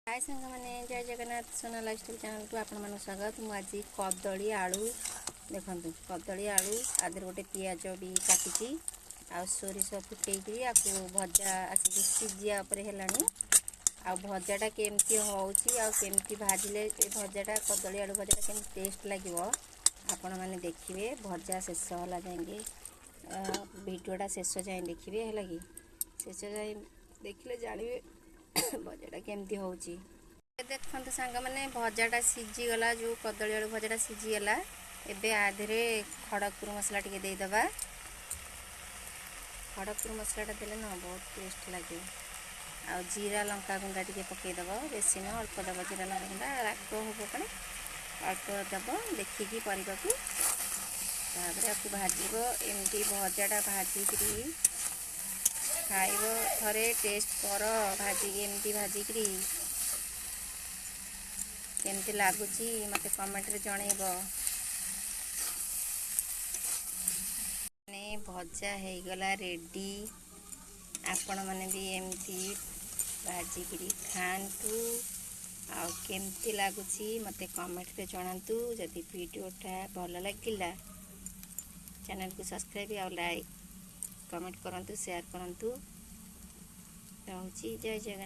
हाय सांग मैंने जय जगन्नाथ सोना लाइफस्टाइल चैनल को आपण मन स्वागत। मु आज कदली आलू देखु कदली आलू आधर गोटे पियाज भी काटी आ सोरिष फुटेकी आपको भजा आसिक सीझिया है आ भजाटा केमती होमती भाजिले भजाटा कदली आलू भजाटा केमती टेस्ट लगे आपण मैंने देखिए। भजा शेष होला जाए भिडियोटा शेष जाए देखिए है कि शेष जाए देखिले जानवे भजाटा केमती होची। देखते सांग मैंने भजाटा सीझीगला जो कदली आलू भजाटा सीझीगला एबे आधे खड़गपुर मसला टी देदेबा। खड़गपुर मसलाटा देले ना बहुत टेस्ट लगे। आ जीरा लंका गुंडा टी पकईदेव बेसी ना अल्प दब जीरा लंका गुंडा राग हम कड़े अल्प दब देखिकी परिवा को आपको भाजब एमती भजाटा भाजिकी खाइब थरे टेस्ट कर भाजिक एमती भाजिकी केमती लगुच मत कमेंट रे जनइब। भजा हो गला रेडी आपण मैंने भी एमती भाजिकी खातु आ केमती लगुच मत कमेंट रे जनातु। जदि वीडियोटा भल लगिला चैनल को सब्सक्राइब और लाइक कमेंट करंतु शेयर करंतु। जय जगन्नाथ।